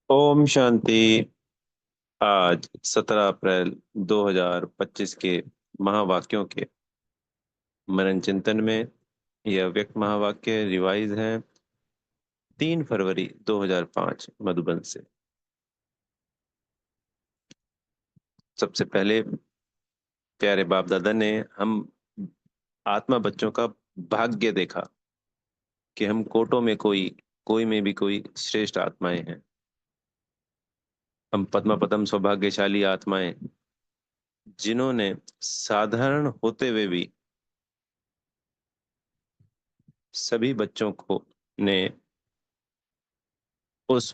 ओम शांति। आज 17 अप्रैल 2025 के महावाक्यों के मनन चिंतन में यह व्यक्त महावाक्य रिवाइज है 3 फरवरी 2005 मधुबन से। सबसे पहले प्यारे बाप दादा ने हम आत्मा बच्चों का भाग्य देखा कि हम कोटों में कोई में भी कोई श्रेष्ठ आत्माएं हैं। हम पद्म पदम सौभाग्यशाली आत्माएं जिन्होंने साधारण होते हुए भी सभी बच्चों को ने उस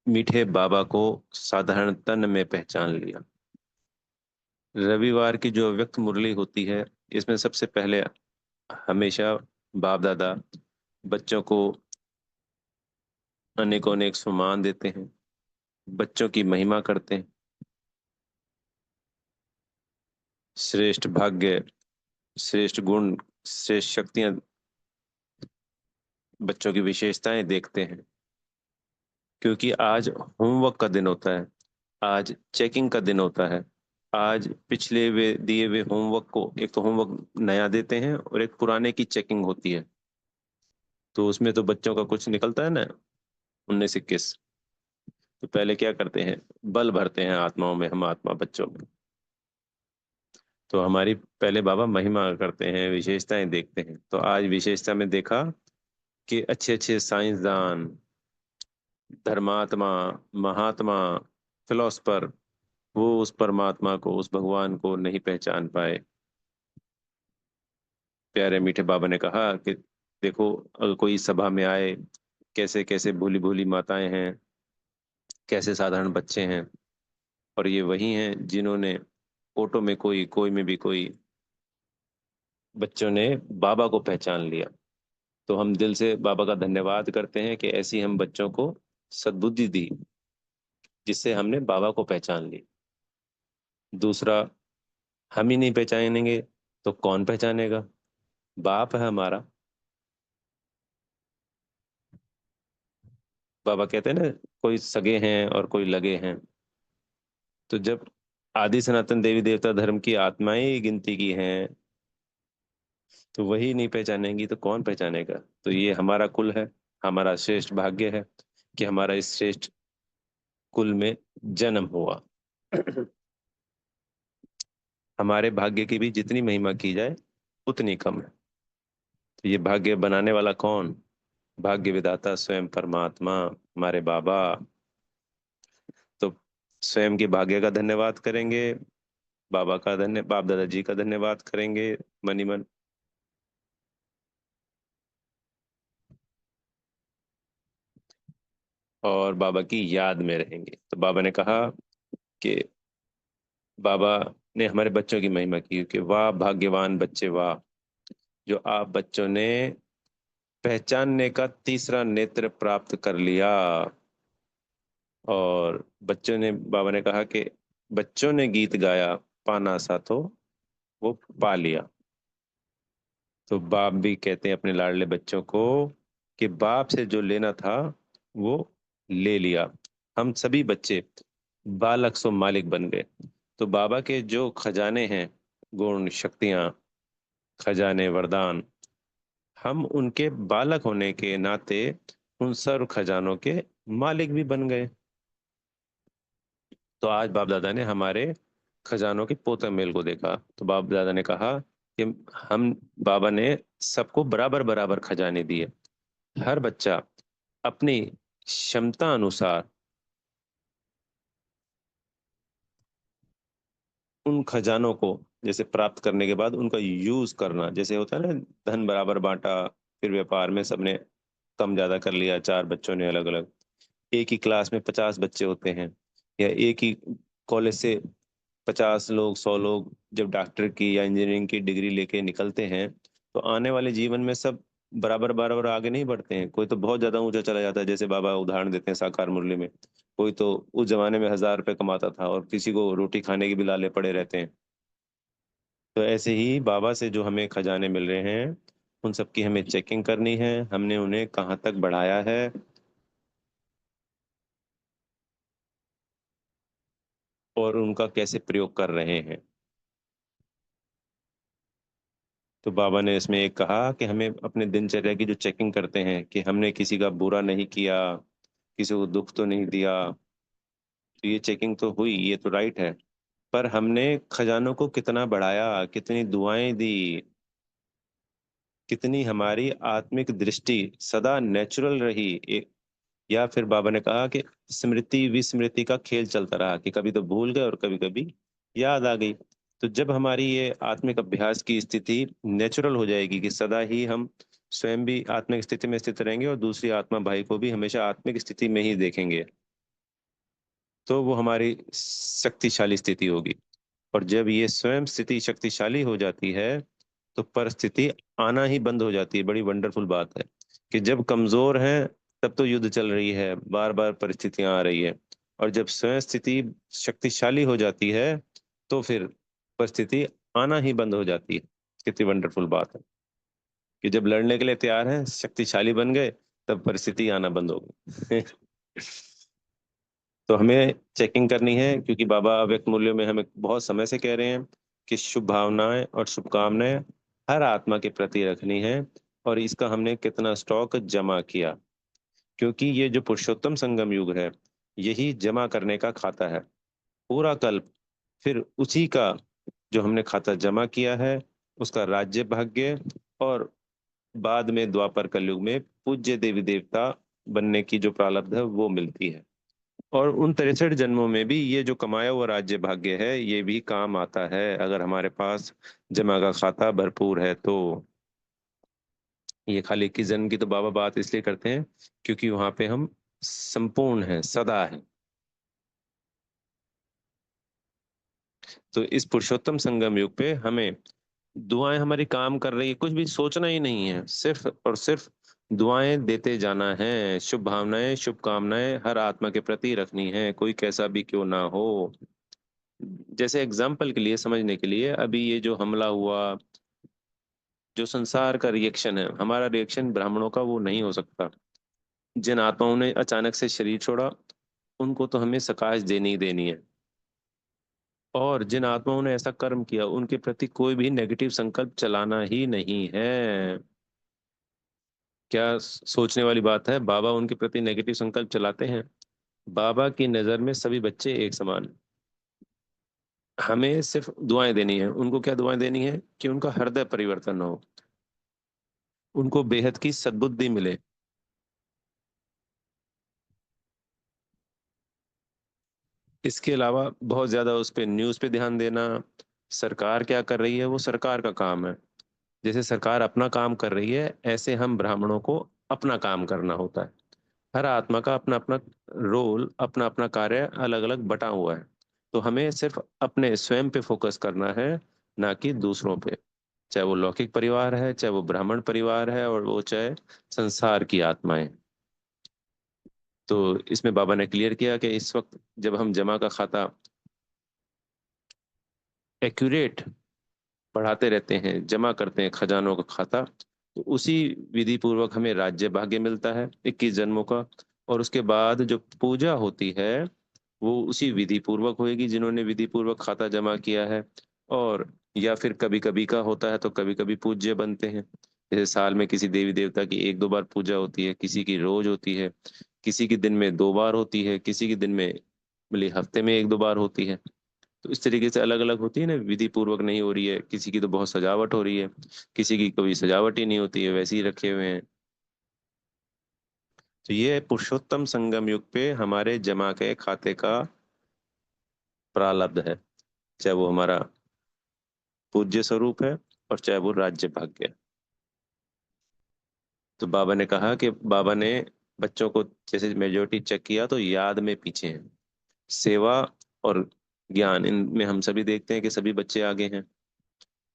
मीठे बाबा को साधारण तन में पहचान लिया। रविवार की जो व्यक्त मुरली होती है, इसमें सबसे पहले हमेशा बाप दादा बच्चों को अनेकों अनेक सम्मान देते हैं, बच्चों की महिमा करते हैं। श्रेष्ठ भाग्य, श्रेष्ठ गुण, श्रेष्ठ शक्तियां, बच्चों की विशेषताएं देखते हैं। क्योंकि आज होमवर्क का दिन होता है, आज चेकिंग का दिन होता है। आज पिछले वे दिए हुए होमवर्क को, एक तो होमवर्क नया देते हैं और एक पुराने की चेकिंग होती है। तो उसमें तो बच्चों का कुछ निकलता है ना, 19 21। तो पहले क्या करते हैं, बल भरते हैं आत्माओं में, हम आत्मा बच्चों में। तो हमारी पहले बाबा महिमा करते हैं, विशेषताएं देखते हैं। तो आज विशेषता में देखा कि अच्छे अच्छे साइंसदान, धर्मात्मा, महात्मा, फिलोसफर, वो उस परमात्मा को, उस भगवान को नहीं पहचान पाए। प्यारे मीठे बाबा ने कहा कि देखो, अगर कोई सभा में आए, कैसे कैसे भोली भोली माताएं हैं, कैसे साधारण बच्चे हैं, और ये वही हैं जिन्होंने फोटो में कोई में भी कोई बच्चों ने बाबा को पहचान लिया। तो हम दिल से बाबा का धन्यवाद करते हैं कि ऐसी हम बच्चों को सद्बुद्धि दी, जिससे हमने बाबा को पहचान ली। दूसरा, हम ही नहीं पहचानेंगे तो कौन पहचानेगा? बाप है हमारा। बाबा कहते हैं ना, कोई सगे हैं और कोई लगे हैं। तो जब आदि सनातन देवी देवता धर्म की आत्माएं ही गिनती की हैं, तो वही नहीं पहचानेंगी तो कौन पहचानेगा? तो ये हमारा कुल है, हमारा श्रेष्ठ भाग्य है कि हमारा इस श्रेष्ठ कुल में जन्म हुआ। हमारे भाग्य की भी जितनी महिमा की जाए उतनी कम है। तो ये भाग्य बनाने वाला कौन? भाग्य विधाता स्वयं परमात्मा, हमारे बाबा। तो स्वयं के भाग्य का धन्यवाद करेंगे, बाबा का बाप दादाजी का धन्यवाद करेंगे मनी मन। और बाबा की याद में रहेंगे। तो बाबा ने कहा कि बाबा ने हमारे बच्चों की महिमा की कि वाह भाग्यवान बच्चे, वाह, जो आप बच्चों ने पहचानने का तीसरा नेत्र प्राप्त कर लिया। और बच्चों ने, बाबा ने कहा कि बच्चों ने गीत गाया, पाना सा तो वो पा लिया। तो बाप भी कहते हैं अपने लाडले बच्चों को कि बाप से जो लेना था वो ले लिया। हम सभी बच्चे बालक सो मालिक बन गए। तो बाबा के जो खजाने हैं, गुण शक्तियां, खजाने वरदान, हम उनके बालक होने के नाते उन सर्व खजानों के मालिक भी बन गए। तो आज बाप दादा ने हमारे खजानों के पोते मेल को देखा। तो बाप दादा ने कहा कि हम, बाबा ने सबको बराबर बराबर खजाने दिए। हर बच्चा अपनी क्षमता अनुसार उन खजानों को जैसे प्राप्त करने के बाद उनका यूज करना, जैसे होता है ना, धन बराबर बांटा, फिर व्यापार में सबने कम ज्यादा कर लिया, चार बच्चों ने अलग अलग। एक ही क्लास में 50 बच्चे होते हैं, या एक ही कॉलेज से 50 लोग, 100 लोग जब डॉक्टर की या इंजीनियरिंग की डिग्री लेके निकलते हैं, तो आने वाले जीवन में सब बराबर बराबर आगे नहीं बढ़ते हैं। कोई तो बहुत ज्यादा ऊंचा चला जाता है, जैसे बाबा उदाहरण देते हैं साकार मुरली में। कोई तो उस जमाने में 1000 रुपये कमाता था और किसी को रोटी खाने के भी लाले पड़े रहते हैं। तो ऐसे ही बाबा से जो हमें खजाने मिल रहे हैं, उन सबकी हमें चेकिंग करनी है, हमने उन्हें कहाँ तक बढ़ाया है। और उनका कैसे प्रयोग कर रहे हैं। तो बाबा ने इसमें एक कहा कि हमें अपने दिनचर्या की जो चेकिंग करते हैं कि हमने किसी का बुरा नहीं किया, किसी को दुख तो नहीं दिया, तो ये चेकिंग तो हुई, ये तो राइट है। पर हमने खजानों को कितना बढ़ाया, कितनी दुआएं दी, कितनी हमारी आत्मिक दृष्टि सदा नेचुरल रही। एक, या फिर बाबा ने कहा कि स्मृति विस्मृति का खेल चलता रहा, कि कभी तो भूल गए और कभी कभी याद आ गई। तो जब हमारी ये आत्मिक अभ्यास की स्थिति नेचुरल हो जाएगी कि सदा ही हम स्वयं भी आत्मिक स्थिति में स्थित रहेंगे और दूसरी आत्मा भाई को भी हमेशा आत्मिक स्थिति में ही देखेंगे, तो वो हमारी शक्तिशाली स्थिति होगी। और जब ये स्वयं स्थिति शक्तिशाली हो जाती है तो परिस्थिति आना ही बंद हो जाती है। बड़ी वंडरफुल बात है कि जब कमजोर हैं तब तो युद्ध चल रही है, बार बार परिस्थितियां आ रही है, और जब स्वयं स्थिति शक्तिशाली हो जाती है तो फिर परिस्थिति आना ही बंद हो जाती है। कितनी वंडरफुल बात है कि जब लड़ने के लिए तैयार हैं, शक्तिशाली बन गए, तब परिस्थिति आना बंद हो गई। तो हमें चेकिंग करनी है, क्योंकि बाबा व्यक्त मूल्यों में हमें बहुत समय से कह रहे हैं कि शुभ भावनाएं और शुभकामनाएं हर आत्मा के प्रति रखनी है, और इसका हमने कितना स्टॉक जमा किया। क्योंकि ये जो पुरुषोत्तम संगम युग है, यही जमा करने का खाता है। पूरा कल्प फिर उसी का, जो हमने खाता जमा किया है, उसका राज्य भाग्य, और बाद में द्वापर कलयुग में पूज्य देवी देवता बनने की जो प्रारब्ध है वो मिलती है। और उन 63 जन्मों में भी ये जो कमाया हुआ राज्य भाग्य है ये भी काम आता है, अगर हमारे पास जमा का खाता भरपूर है तो। ये खाली 21 जन्म की तो बाबा बात इसलिए करते हैं क्योंकि वहां पे हम संपूर्ण हैं, सदा है। तो इस पुरुषोत्तम संगम युग पे हमें दुआएं हमारी काम कर रही है, कुछ भी सोचना ही नहीं है, सिर्फ और सिर्फ दुआएं देते जाना है। शुभ भावनाएं शुभकामनाएं हर आत्मा के प्रति रखनी है, कोई कैसा भी क्यों ना हो। जैसे एग्जाम्पल के लिए, समझने के लिए, अभी ये जो हमला हुआ, जो संसार का रिएक्शन है, हमारा रिएक्शन ब्राह्मणों का वो नहीं हो सकता। जिन आत्माओं ने अचानक से शरीर छोड़ा, उनको तो हमें सकाश देनी ही देनी है। और जिन आत्माओं ने ऐसा कर्म किया उनके प्रति कोई भी नेगेटिव संकल्प चलाना ही नहीं है। क्या सोचने वाली बात है, बाबा उनके प्रति नेगेटिव संकल्प चलाते हैं? बाबा की नजर में सभी बच्चे एक समान। हमें सिर्फ दुआएं देनी है। उनको क्या दुआएं देनी है? कि उनका हृदय परिवर्तन हो, उनको बेहद की सद्बुद्धि मिले। इसके अलावा बहुत ज्यादा उस पे न्यूज़ पे ध्यान देना, सरकार क्या कर रही है वो सरकार का काम है। जैसे सरकार अपना काम कर रही है, ऐसे हम ब्राह्मणों को अपना काम करना होता है। हर आत्मा का अपना अपना रोल, अपना अपना कार्य अलग अलग बटा हुआ है। तो हमें सिर्फ अपने स्वयं पे फोकस करना है, ना कि दूसरों पे। चाहे वो लौकिक परिवार है, चाहे वो ब्राह्मण परिवार है, और वो चाहे संसार की आत्माएं। तो इसमें बाबा ने क्लियर किया कि इस वक्त जब हम जमा का खाता एक्यूरेट बढ़ाते रहते हैं, जमा करते हैं खजानों का खाता, तो उसी विधि पूर्वक हमें राज्य भाग्य मिलता है 21 जन्मों का। और उसके बाद जो पूजा होती है वो उसी विधि पूर्वक होएगी जिन्होंने विधि पूर्वक खाता जमा किया है। और या फिर कभी कभी का होता है तो कभी कभी पूज्य बनते हैं। जैसे साल में किसी देवी देवता की एक दो बार पूजा होती है, किसी की रोज होती है, किसी की दिन में दो बार होती है, किसी की दिन में, मतलब हफ्ते में एक दो बार होती है। तो इस तरीके से अलग अलग होती है ना, विधि पूर्वक नहीं हो रही है, किसी की तो बहुत सजावट हो रही है, किसी की कोई सजावट ही नहीं होती है, वैसे ही रखे हुए हैं। तो ये पुरुषोत्तम संगम युग पे हमारे जमा के खाते का प्रारब्ध है, चाहे वो हमारा पूज्य स्वरूप है और चाहे वो राज्य भाग्य है। तो बाबा ने कहा कि बाबा ने बच्चों को जैसे मेजोरिटी चेक किया तो याद में पीछे हैं। सेवा और ज्ञान, इनमें हम सभी देखते हैं कि सभी बच्चे आगे हैं,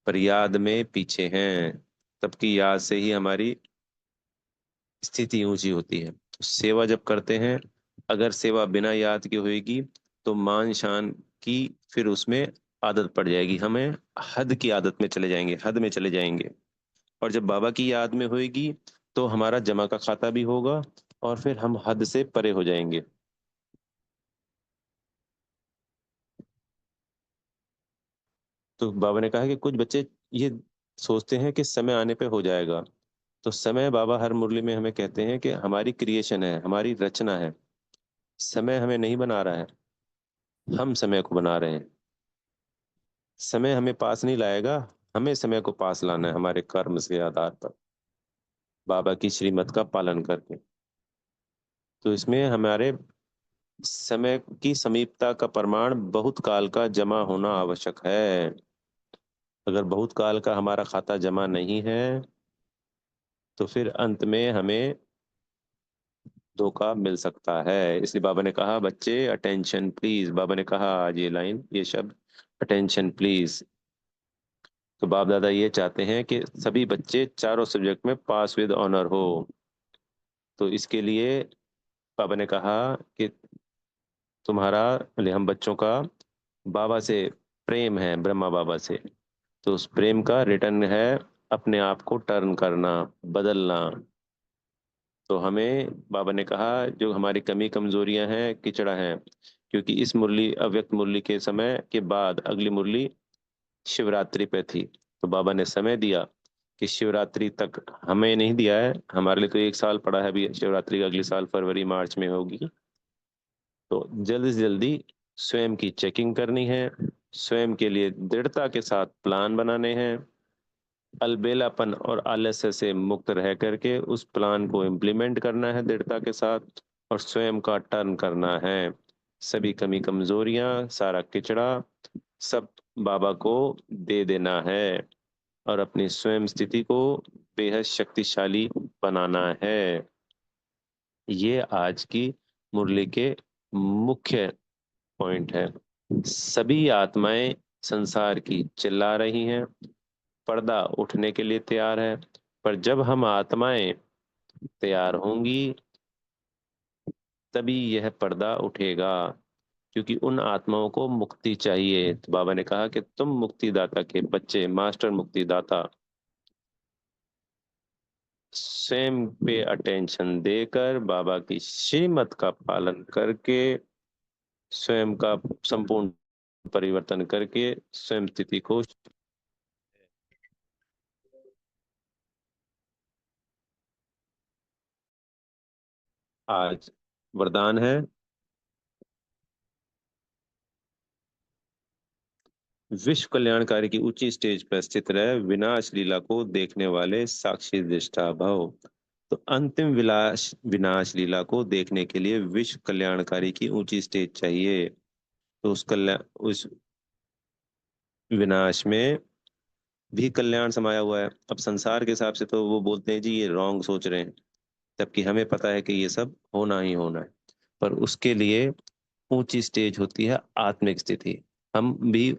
पर याद में पीछे हैं। तब की याद से ही हमारी स्थिति ऊंची होती है। तो सेवा जब करते हैं, अगर सेवा बिना याद की होएगी तो मान शान की फिर उसमें आदत पड़ जाएगी, हमें हद की आदत में चले जाएंगे, हद में चले जाएंगे। और जब बाबा की याद में होएगी तो हमारा जमा का खाता भी होगा, और फिर हम हद से परे हो जाएंगे। तो बाबा ने कहा कि कुछ बच्चे ये सोचते हैं कि समय आने पे हो जाएगा। तो समय, बाबा हर मुरली में हमें कहते हैं कि हमारी क्रिएशन है, हमारी रचना है। समय हमें नहीं बना रहा है, हम समय को बना रहे हैं। समय हमें पास नहीं लाएगा, हमें समय को पास लाना है हमारे कर्म के आधार पर, बाबा की श्रीमत का पालन करके। तो इसमें हमारे समय की समीपता का प्रमाण बहुत काल का जमा होना आवश्यक है। अगर बहुत काल का हमारा खाता जमा नहीं है तो फिर अंत में हमें धोखा मिल सकता है। इसलिए बाबा ने कहा, बच्चे अटेंशन प्लीज। बाबा ने कहा आज ये लाइन, ये शब्द, अटेंशन प्लीज। तो बाप दादा ये चाहते हैं कि सभी बच्चे चारों सब्जेक्ट में पास विद ऑनर हो। तो इसके लिए बाबा ने कहा कि तुम्हारा, हम बच्चों का बाबा से प्रेम है, ब्रह्मा बाबा से, तो उस प्रेम का रिटर्न है अपने आप को टर्न करना, बदलना। तो हमें बाबा ने कहा जो हमारी कमी कमजोरियां हैं, किचड़ा हैं, क्योंकि इस मुरली, अव्यक्त मुरली के समय के बाद अगली मुरली शिवरात्रि पे थी। तो बाबा ने समय दिया कि शिवरात्रि तक, हमें नहीं दिया है, हमारे लिए तो 1 साल पड़ा है अभी, शिवरात्रि का अगले साल फरवरी मार्च में होगी। तो जल्दी से जल्दी स्वयं की चेकिंग करनी है, स्वयं के लिए दृढ़ता के साथ प्लान बनाने हैं, अलबेलापन और आलस्य से मुक्त रह करके उस प्लान को इम्प्लीमेंट करना है दृढ़ता के साथ, और स्वयं का टर्न करना है। सभी कमी कमजोरियां, सारा किचड़ा सब बाबा को दे देना है, और अपनी स्वयं स्थिति को बेहद शक्तिशाली बनाना है। ये आज की मुरली के मुख्य पॉइंट है। सभी आत्माएं संसार की चिल्ला रही हैं, पर्दा उठने के लिए तैयार है। पर जब हम आत्माएं तैयार होंगी तभी यह पर्दा उठेगा, क्योंकि उन आत्माओं को मुक्ति चाहिए। तो बाबा ने कहा कि तुम मुक्तिदाता के बच्चे, मास्टर मुक्तिदाता, स्वयं पे अटेंशन देकर बाबा की श्रीमत का पालन करके, स्वयं का संपूर्ण परिवर्तन करके स्वयं स्थिति को, आज वरदान है, विश्व कल्याणकारी की ऊंची स्टेज पर स्थित रहे, विनाश लीला को देखने वाले साक्षी दृष्टा भव। तो अंतिम विलास, विनाश लीला को देखने के लिए विश्व कल्याणकारी की ऊंची स्टेज चाहिए। तो उस कल्याण, उस विनाश में भी कल्याण समाया हुआ है। अब संसार के हिसाब से तो वो बोलते हैं जी ये रॉन्ग सोच रहे हैं, जबकि हमें पता है कि ये सब होना ही होना है। पर उसके लिए ऊंची स्टेज होती है आत्मिक स्थिति। हम भी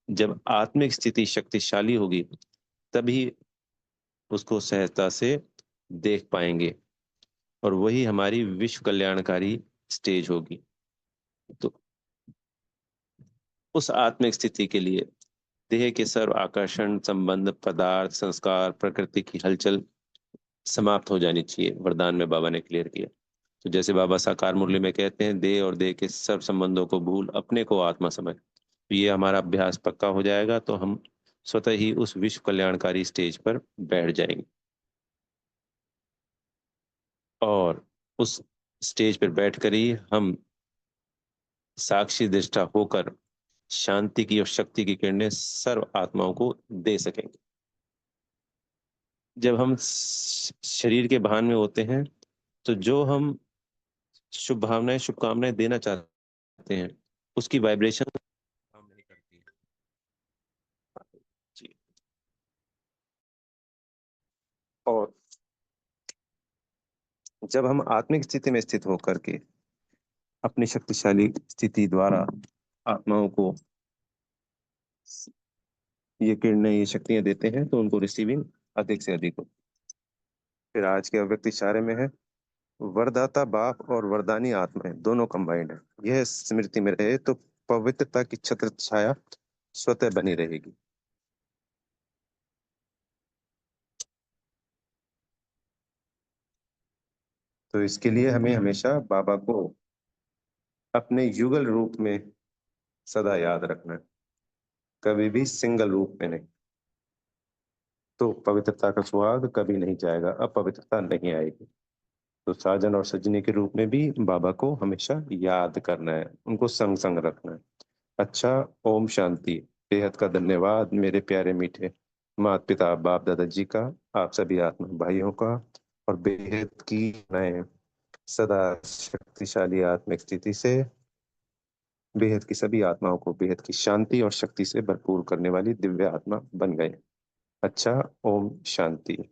जब आत्मिक स्थिति शक्तिशाली होगी तभी उसको सहजता से देख पाएंगे, और वही हमारी विश्व कल्याणकारी स्टेज होगी। तो उस आत्मिक स्थिति के लिए देह के सर्व आकर्षण, संबंध, पदार्थ, संस्कार, प्रकृति की हलचल समाप्त हो जानी चाहिए। वरदान में बाबा ने क्लियर किया। तो जैसे बाबा साकार मुरली में कहते हैं, देह और देह के सब संबंधों को भूल अपने को आत्मा समझ। तो ये हमारा अभ्यास पक्का हो जाएगा तो हम स्वतः ही उस विश्व कल्याणकारी स्टेज पर बैठ जाएंगे, और उस स्टेज पर बैठकर ही हम साक्षी दृष्टा होकर शांति की और शक्ति की किरणें सर्व आत्माओं को दे सकेंगे। जब हम शरीर के भान में होते हैं तो जो हम शुभ भावनाएं, शुभकामनाएं देना चाहते हैं, उसकी वाइब्रेशन काम नहीं करती है जी। और जब हम आत्मिक स्थिति में स्थित होकर के अपनी शक्तिशाली स्थिति द्वारा आत्माओं को ये किरणें, ये शक्तियां देते हैं, तो उनको रिसीविंग अधिक से अधिक हो। फिर आज के अव्यक्त इशारे में है, वरदाता बाप और वरदानी आत्माएं दोनों कंबाइंड है, यह स्मृति में रहे तो पवित्रता की छत्र छाया स्वतः बनी रहेगी। तो इसके लिए हमें हमेशा बाबा को अपने युगल रूप में सदा याद रखना है। कभी भी सिंगल रूप में नहीं। तो पवित्रता का सुहाग कभी नहीं जाएगा, अपवित्रता नहीं आएगी। तो साजन और सजनी के रूप में भी बाबा को हमेशा याद करना है, उनको संग संग रखना है। अच्छा, ओम शांति। बेहद का धन्यवाद मेरे प्यारे मीठे माता पिता बाप दादाजी का, आप सभी आत्मा भाइयों का। और बेहद की नए सदा शक्तिशाली आत्मिक स्थिति से बेहद की सभी आत्माओं को बेहद की शांति और शक्ति से भरपूर करने वाली दिव्य आत्मा बन गए। अच्छा, ओम शांति।